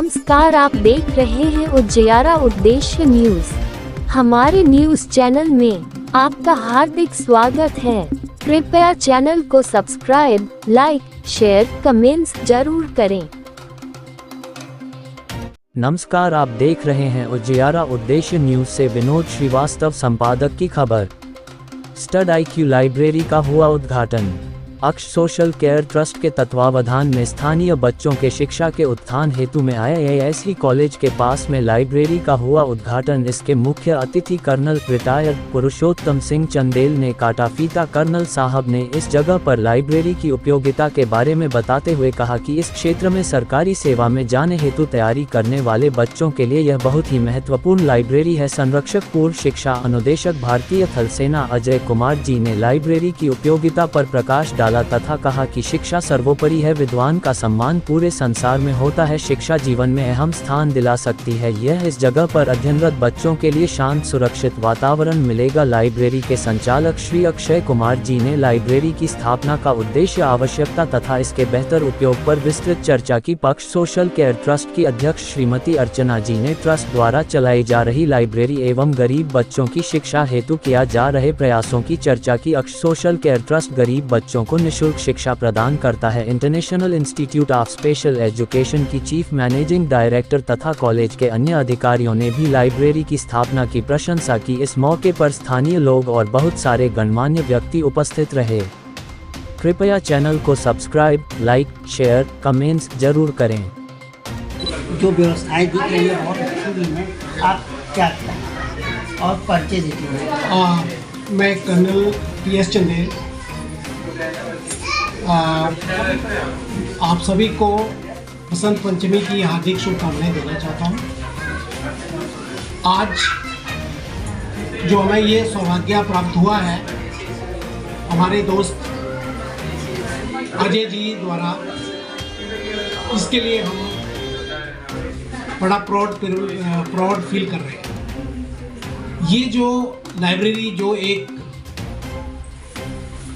नमस्कार, आप देख रहे हैं उजियारा उद्देश्य न्यूज। हमारे न्यूज चैनल में आपका हार्दिक स्वागत है। कृपया चैनल को सब्सक्राइब, लाइक, शेयर, कमेंट्स जरूर करें। नमस्कार, आप देख रहे हैं उजियारा उद्देश्य न्यूज से विनोद श्रीवास्तव संपादक की खबर। स्टड IQ लाइब्रेरी का हुआ उद्घाटन। अक्ष सोशल केयर ट्रस्ट के तत्वावधान में स्थानीय बच्चों के शिक्षा के उत्थान हेतु में IISc कॉलेज के पास में लाइब्रेरी का हुआ उद्घाटन। इसके मुख्य अतिथि कर्नल रिटायर्ड पुरुषोत्तम सिंह चंदेल ने काटा फीता। कर्नल साहब ने इस जगह पर लाइब्रेरी की उपयोगिता के बारे में बताते हुए कहा कि इस क्षेत्र में सरकारी सेवा में जाने हेतु तैयारी करने वाले बच्चों के लिए यह बहुत ही महत्वपूर्ण लाइब्रेरी है। संरक्षक पूर्व शिक्षा अनुदेशक भारतीय थल सेना अजय कुमार जी ने लाइब्रेरी की उपयोगिता पर प्रकाश डाला तथा कहा कि शिक्षा सर्वोपरि है। विद्वान का सम्मान पूरे संसार में होता है। शिक्षा जीवन में अहम स्थान दिला सकती है। यह इस जगह पर अध्ययनरत बच्चों के लिए शांत सुरक्षित वातावरण मिलेगा। लाइब्रेरी के संचालक श्री अक्षय कुमार जी ने लाइब्रेरी की स्थापना का उद्देश्य, आवश्यकता तथा इसके बेहतर उपयोग पर विस्तृत चर्चा की। पक्ष सोशल केयर ट्रस्ट की अध्यक्ष श्रीमती अर्चना जी ने ट्रस्ट द्वारा चलाई जा रही लाइब्रेरी एवं गरीब बच्चों की शिक्षा हेतु किया जा रहे प्रयासों की चर्चा की। अक्ष सोशल केयर ट्रस्ट गरीब बच्चों को निःशुल्क शिक्षा प्रदान करता है। International institute of special education की चीफ मैनेजिंग डायरेक्टर तथा कॉलेज के अन्य अधिकारियों ने भी लाइब्रेरी की स्थापना की प्रशंसा की। इस मौके पर स्थानीय लोग और बहुत सारे गणमान्य व्यक्ति उपस्थित रहे। कृपया चैनल को सब्सक्राइब, लाइक, शेयर, कमेंट्स जरूर करें। जो व्यवस्थाएं दिख रही है बहुत अच्छी दी हैं। आप क्या करें और परिचय देते हैं? मैं कर्नल PS चंदेल आप सभी को बसंत पंचमी की हार्दिक शुभकामनाएं देना चाहता हूं। आज जो हमें ये सौभाग्य प्राप्त हुआ है, हमारे दोस्त अजय जी द्वारा, इसके लिए हम बड़ा प्राउड फील कर रहे हैं। ये जो लाइब्रेरी, जो एक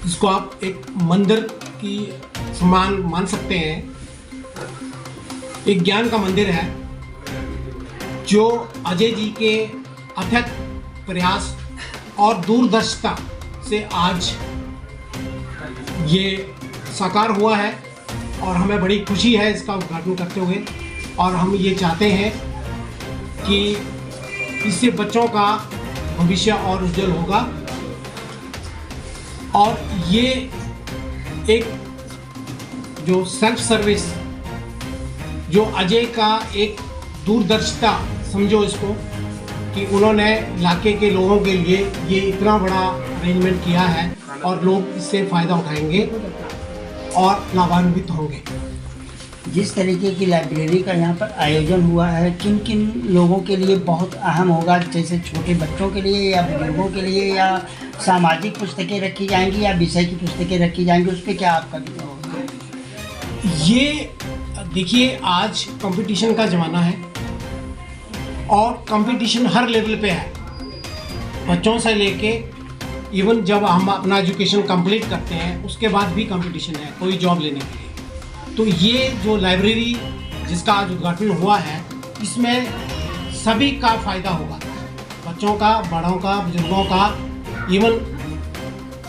इसको आप एक मंदिर की समान मान सकते हैं, एक ज्ञान का मंदिर है, जो अजय जी के अथक प्रयास और दूरदर्शिता से आज ये साकार हुआ है और हमें बड़ी खुशी है इसका उद्घाटन करते हुए। और हम ये चाहते हैं कि इससे बच्चों का भविष्य और उज्जवल होगा। और ये एक जो सेल्फ सर्विस, जो अजय का एक दूरदर्शिता समझो इसको, कि उन्होंने इलाके के लोगों के लिए ये इतना बड़ा अरेंजमेंट किया है और लोग इससे फ़ायदा उठाएंगे और लाभान्वित होंगे। जिस तरीके की लाइब्रेरी का यहाँ पर आयोजन हुआ है, किन किन लोगों के लिए बहुत अहम होगा? जैसे छोटे बच्चों के लिए या बुजुर्गों के लिए, या सामाजिक पुस्तकें रखी जाएंगी या विषय की पुस्तकें रखी जाएंगी, उस पर क्या आपका विचार होगा? ये देखिए, आज कंपटीशन का ज़माना है और कंपटीशन हर लेवल पे है। बच्चों से लेके इवन जब हम अपना एजुकेशन कंप्लीट करते हैं उसके बाद भी कंपटीशन है कोई जॉब लेने के लिए। तो ये जो लाइब्रेरी जिसका आज उद्घाटन हुआ है, इसमें सभी का फ़ायदा होगा, बच्चों का, बड़ों का, बुजुर्गों का, इवन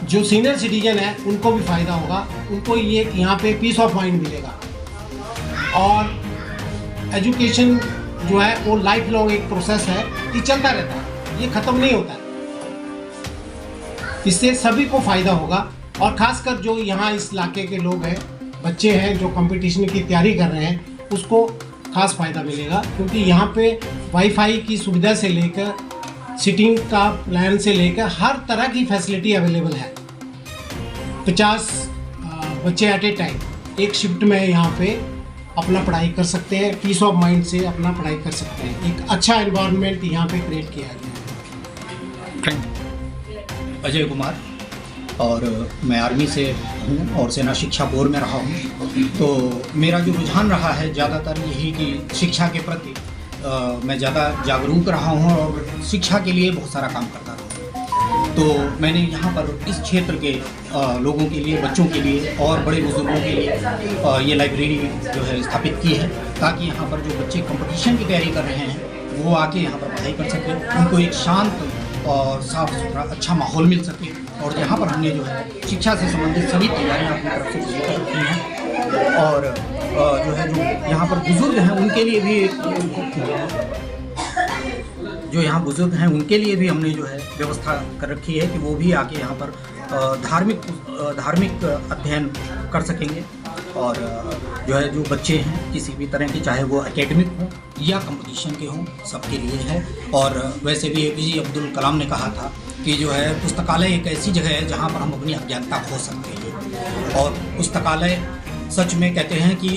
जो सीनियर सिटीजन है उनको भी फ़ायदा होगा। उनको ये यहाँ पे पीस ऑफ माइंड मिलेगा। और एजुकेशन जो है वो लाइफ लॉन्ग एक प्रोसेस है, ये चलता रहता है, ये ख़त्म नहीं होता है। इससे सभी को फ़ायदा होगा और ख़ासकर जो यहाँ इस इलाके के लोग हैं, बच्चे हैं जो कंपटीशन की तैयारी कर रहे हैं, उसको ख़ास फ़ायदा मिलेगा। क्योंकि यहाँ पे वाईफाई की सुविधा से लेकर सिटिंग का प्लान से लेकर हर तरह की फैसिलिटी अवेलेबल है। 50 बच्चे एट ए टाइम एक शिफ्ट में यहाँ पे अपना पढ़ाई कर सकते हैं, पीस ऑफ माइंड से अपना पढ़ाई कर सकते हैं। एक अच्छा एनवायरनमेंट यहाँ पे क्रिएट किया गया है। अजय कुमार, और मैं आर्मी से हूँ और सेना शिक्षा बोर्ड में रहा हूँ। तो मेरा जो रुझान रहा है ज़्यादातर यही कि शिक्षा के प्रति मैं ज़्यादा जागरूक रहा हूँ और शिक्षा के लिए बहुत सारा काम करता रहा हूँ। तो मैंने यहाँ पर इस क्षेत्र के लोगों के लिए, बच्चों के लिए और बड़े बुजुर्गों के लिए ये लाइब्रेरी जो है स्थापित की है, ताकि यहाँ पर जो बच्चे कंपटीशन की तैयारी कर रहे हैं वो आके यहाँ पर पढ़ाई कर सकें, उनको एक शांत और साफ सुथरा अच्छा माहौल मिल सके। और यहाँ पर हमने जो है शिक्षा से संबंधित सभी तैयारियाँ अपनी तरफ से पूरी कर रखी हैं। और जो है जो यहाँ पर बुज़ुर्ग हैं उनके लिए भी, जो यहाँ बुज़ुर्ग हैं उनके लिए भी हमने जो है व्यवस्था कर रखी है कि वो भी आके यहाँ पर धार्मिक अध्ययन कर सकेंगे। और जो है जो बच्चे हैं किसी भी तरह के, चाहे वो एकेडमिक हो या कंपटीशन के हों, सबके लिए है। और वैसे भी APJ अब्दुल कलाम ने कहा था कि जो है पुस्तकालय एक ऐसी जगह है जहाँ पर हम अपनी अज्ञानता खो सकते हैं। और पुस्तकालय सच में कहते हैं कि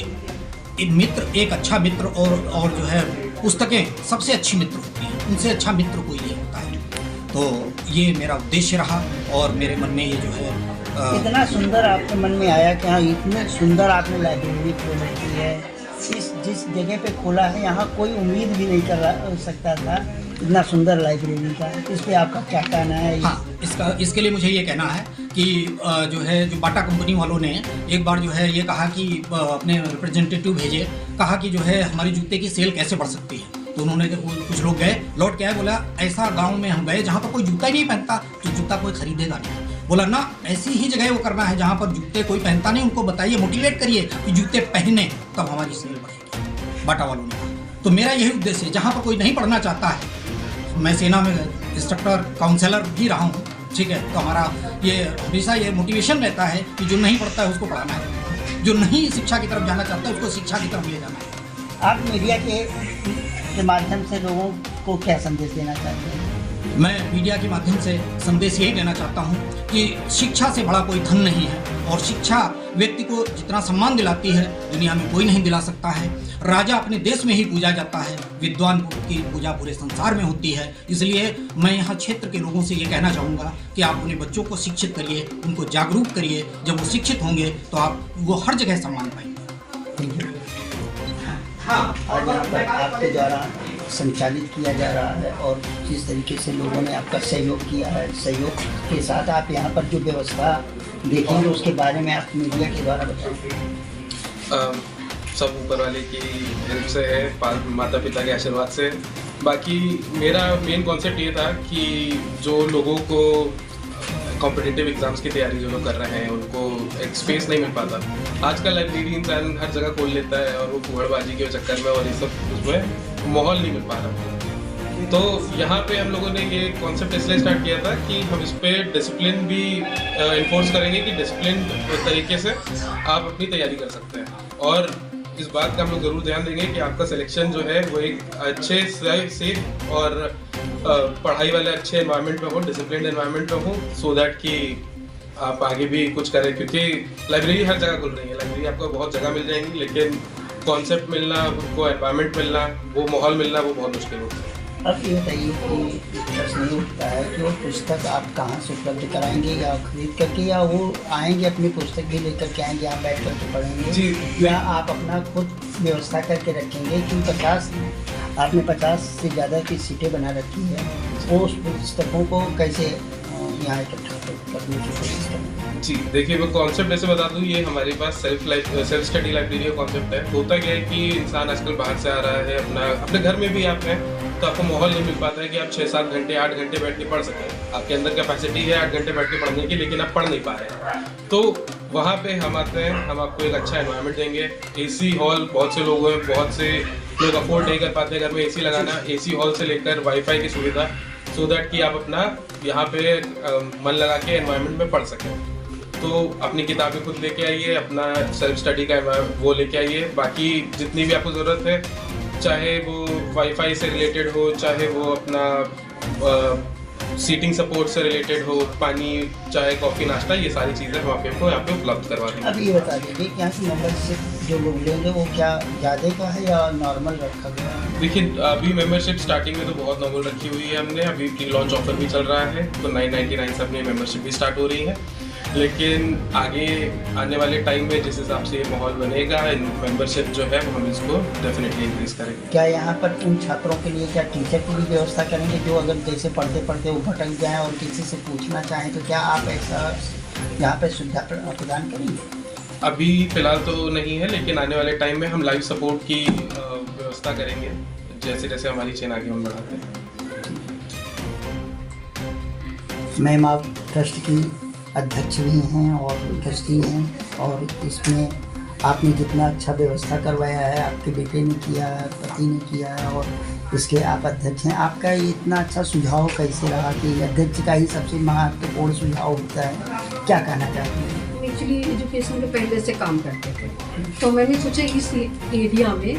एक मित्र, एक अच्छा मित्र और जो है पुस्तकें सबसे अच्छी मित्र होती हैं, उनसे अच्छा मित्र कोई नहीं होता है। तो ये मेरा उद्देश्य रहा और मेरे मन में ये जो है इतना सुंदर आपके मन में आया कि हाँ इतने सुंदर आपने लाइब्रेरी खोल रखी है, जिस जगह पे खोला है यहाँ कोई उम्मीद भी नहीं कर सकता था इतना सुंदर लाइब्रेरी का। इस पे आपका क्या कहना है? हाँ, इसके लिए मुझे ये कहना है कि जो है जो बाटा कंपनी वालों ने एक बार जो है ये कहा कि अपने रिप्रेजेंटेटिव भेजे, कहा कि जो है हमारी जूते की सेल कैसे बढ़ सकती है। तो उन्होंने कुछ लोग गए, लौट के आए, बोला ऐसा गांव में हम गए जहाँ पर कोई जूता ही नहीं पहनता, तो जूता कोई खरीदेगा नहीं। बोला ना, ऐसी ही जगह वो करना है जहाँ पर जूते कोई पहनता नहीं, उनको बताइए, मोटिवेट करिए कि जूते पहने, तब हमारी सेल बढ़ेगी, बाटा वालों ने कहा। तो मेरा यही उद्देश्य है, जहाँ पर कोई नहीं पढ़ना चाहता है, मैं सेना में इंस्ट्रक्टर काउंसलर भी रहा हूँ, ठीक है, तो हमारा ये हमेशा ये मोटिवेशन रहता है कि जो नहीं पढ़ता है उसको पढ़ाना है, जो नहीं शिक्षा की तरफ जाना चाहता है उसको शिक्षा की तरफ ले जाना है। आप मीडिया के माध्यम से लोगों को क्या संदेश देना चाहते हैं? मैं मीडिया के माध्यम से संदेश यही देना चाहता हूँ कि शिक्षा से बड़ा कोई धन नहीं है, और शिक्षा व्यक्ति को जितना सम्मान दिलाती है दुनिया में कोई नहीं दिला सकता है। राजा अपने देश में ही पूजा जाता है, विद्वान की पूजा पूरे संसार में होती है। इसलिए मैं यहाँ क्षेत्र के लोगों से ये कहना चाहूँगा कि आप अपने बच्चों को शिक्षित करिए, उनको जागरूक करिए। जब वो शिक्षित होंगे तो वो हर जगह सम्मान पाएंगे। हाँ, आज यहाँ पर आपके द्वारा संचालित किया जा रहा है और जिस तरीके से लोगों ने आपका सहयोग किया है, सहयोग के साथ आप यहाँ पर जो व्यवस्था देखेंगे उसके बारे में आप मीडिया के द्वारा बताएं। सब ऊपर वाले की हेल्प से है, माता पिता के आशीर्वाद से। बाकी मेरा मेन कॉन्सेप्ट ये था कि जो लोगों को कॉम्पिटिटिव एग्जाम्स की तैयारी जो लोग कर रहे हैं उनको एक स्पेस नहीं मिल पाता। आजकल लाइब्रेरी इंसान हर जगह खोल लेता है और वो फुहड़बाजी के चक्कर में और ये सब उसमें माहौल नहीं मिल पा रहा। तो यहाँ पे हम लोगों ने ये कॉन्सेप्ट इसलिए स्टार्ट किया था कि हम इस पर डिसिप्लिन भी इन्फोर्स करेंगे कि डिसिप्लिन तरीके से आप अपनी तैयारी कर सकते हैं। और इस बात का हम लोग ज़रूर ध्यान देंगे कि आपका सिलेक्शन जो है वो एक अच्छे सेफ और पढ़ाई वाले अच्छे एनवायरनमेंट में हो, डिसिप्लिन एनवायरनमेंट में हो, सो दैट कि आप आगे भी कुछ करें। क्योंकि लाइब्रेरी हर जगह खुल रही है, लाइब्रेरी आपको बहुत जगह मिल जाएंगी, लेकिन कॉन्सेप्ट मिलना, उनको एनवायरनमेंट मिलना, वो माहौल मिलना, वो बहुत मुश्किल होता है। अब ये बताइए कि प्रश्न ये उठता है कि वो पुस्तक आप कहाँ से उपलब्ध कराएंगे, या खरीद करके, या वो आएंगे अपनी पुस्तक भी लेकर के आएंगे, आप बैठ करके पढ़ेंगे जी, या आप अपना खुद व्यवस्था करके रखेंगे? कि आपने 50 से ज़्यादा की सीटें बना रखी है, वो उस पुस्तकों को कैसे यहाँ इकट्ठा करने की कोशिश करेंगे? जी देखिए, मैं कॉन्सेप्ट ऐसे बता दूँ, ये हमारे पास सेल्फ स्टडी लाइब्रेरी का कॉन्सेप्ट है। होता क्या है कि इंसान आजकल बाहर से आ रहा है, अपने घर में भी आप हैं तो आपको माहौल नहीं मिल पाता है कि आप 6-7 घंटे 8 घंटे बैठ के पढ़ सकें। आपके अंदर कैपेसिटी है 8 घंटे बैठ के पढ़ने की, लेकिन आप पढ़ नहीं पा रहे हैं। तो वहाँ पे हम आते हैं, हम आपको एक अच्छा एनवायरनमेंट देंगे। AC हॉल, बहुत से लोग हैं, बहुत से लोग अफोर्ड नहीं कर पाते घर में AC लगाना। AC हॉल से लेकर वाईफाई की सुविधा, सो दैट कि आप अपना यहाँ पे मन लगा के एनवायरनमेंट में पढ़ सकें। तो अपनी किताबें खुद लेके आइए, अपना सेल्फ स्टडी का वो लेके आइए। बाकी जितनी भी आपको ज़रूरत है, चाहे वो वाईफाई से रिलेटेड हो, चाहे वो अपना सीटिंग सपोर्ट से रिलेटेड हो, पानी, चाय, कॉफ़ी, नाश्ता, ये सारी चीज़ें हम आपको यहाँ पे उपलब्ध करवा देंगे। अब ये बता दीजिए कि यहाँ की मेंबरशिप जो लोग लेंगे वो क्या ज़्यादा का है या नॉर्मल रखा गया है? देखिए, अभी मेंबरशिप स्टार्टिंग में तो बहुत नॉर्मल रखी हुई है हमने। अभी प्री लॉन्च ऑफर भी चल रहा है, तो 999 से अपनी मेंबरशिप भी स्टार्ट हो रही है। लेकिन आगे आने वाले टाइम में जिस हिसाब से ये माहौल बनेगा, मेंबरशिप जो है वो हम इसको डेफिनेटली इंक्रीज करेंगे। क्या यहाँ पर उन छात्रों के लिए क्या टीचर की भी व्यवस्था करेंगे जो अगर जैसे पढ़ते पढ़ते वो भटक जाएं और किसी से पूछना चाहें, तो क्या आप ऐसा यहाँ पर सुविधा प्रदान करेंगे? अभी फ़िलहाल तो नहीं है, लेकिन आने वाले टाइम में हम लाइव सपोर्ट की व्यवस्था करेंगे जैसे जैसे हमारी चेन आगे हम बढ़ाते हैं। मैम, आप ट्रस्ट की अध्यक्ष भी हैं और ट्रस्टी हैं, और इसमें आपने जितना अच्छा व्यवस्था करवाया है, आपके बेटे ने किया है, पति ने किया है, और इसके आप अध्यक्ष हैं। आपका ये इतना अच्छा सुझाव कैसे रहा कि अध्यक्ष का ही सबसे महत्वपूर्ण सुझाव होता है? क्या कहना चाहते हैं? एक्चुअली एजुकेशन में पहले से काम करते थे, तो मैंने सोचा इस एरिया में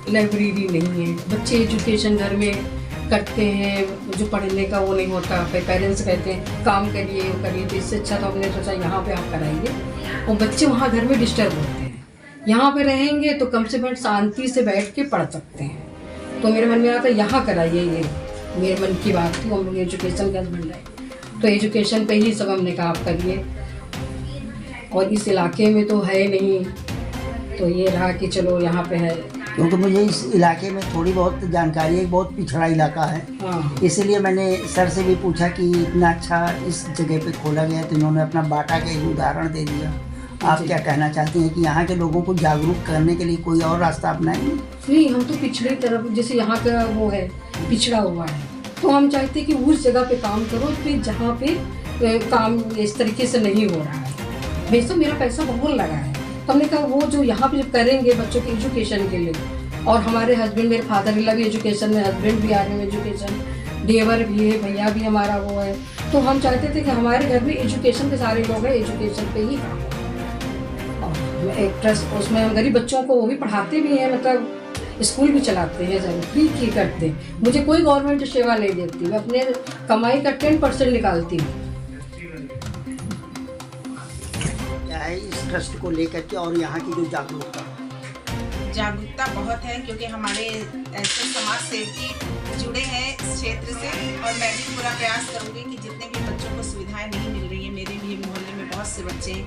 लाइब्रेरी नहीं है, बच्चे एजुकेशन घर में करते हैं, जो पढ़ने का वो नहीं होता, पेरेंट्स कहते हैं काम करिए वो करिए, तो इससे अच्छा तो हमने सोचा यहाँ पे आप कराइए, और बच्चे वहाँ घर में डिस्टर्ब होते हैं, यहाँ पे रहेंगे तो कम से कम शांति से बैठ के पढ़ सकते हैं। तो मेरे मन में आता यहाँ कराइए, ये मेरे मन की बात थी। हम लोग एजुकेशन का बन रहे, तो एजुकेशन पे ही सब हमने कहा आप करिए, और इस इलाके में तो है नहीं, तो ये रहा कि चलो यहाँ पे है। क्योंकि मुझे इस इलाके में थोड़ी बहुत जानकारी है, बहुत पिछड़ा इलाका है, इसलिए मैंने सर से भी पूछा कि इतना अच्छा इस जगह पे खोला गया, तो इन्होंने अपना बाटा का एक उदाहरण दे दिया। आप क्या कहना चाहते हैं कि यहाँ के लोगों को जागरूक करने के लिए कोई और रास्ता अपनाएंगे? नहीं, हम तो पिछड़ी तरफ, जैसे यहाँ का वो है पिछड़ा हुआ है, तो हम चाहते हैं कि उस जगह पे काम करो फिर जहाँ पे काम इस तरीके से नहीं हो रहा है। वैसे मेरा पैसा बहुत लगा है, तो हमने कहा वो जो यहाँ पे जब करेंगे बच्चों के एजुकेशन के लिए, और हमारे हस्बैंड, मेरे फादर इन लॉ भी एजुकेशन में, हस्बैंड भी आ रहे हैं एजुकेशन, देवर भी है, भैया भी हमारा वो है, तो हम चाहते थे कि हमारे घर में एजुकेशन के सारे लोग हैं, एजुकेशन पे ही काम हो। और एक ट्रस्ट, उसमें हम गरीब बच्चों को वो भी पढ़ाते भी हैं, मतलब स्कूल भी चलाते हैं, जब फ्री की करते हैं। मुझे कोई गवर्नमेंट सेवा नहीं देती, मैं अपने कमाई का 10% निकालती हूँ। इस ट्रस्ट को लेकर के और यहाँ की जो जागरूकता बहुत है, क्योंकि हमारे ऐसे समाज सेवकी जुड़े हैं इस क्षेत्र से, और मैं भी पूरा प्रयास करूँगी कि जितने भी बच्चों को सुविधाएं नहीं मिल रही हैं, मेरे भी मोहल्ले में बहुत से बच्चे हैं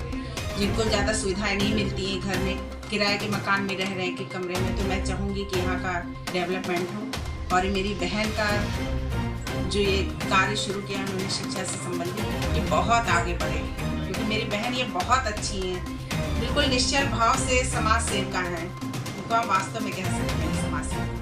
जिनको ज़्यादा सुविधाएं नहीं मिलती हैं, घर में किराए के मकान में रह रहे हैं कि कमरे में, तो मैं चाहूँगी कि यहाँ का डेवलपमेंट हो। और मेरी बहन का जो ये कार्य शुरू किया है उन्होंने शिक्षा से संबंधित, ये बहुत आगे बढ़े, क्योंकि मेरी बहन ये बहुत अच्छी है, बिल्कुल निश्चल भाव से समाज सेविका है, उनको हम वास्तव में कह सकते हैं समाज सेविका।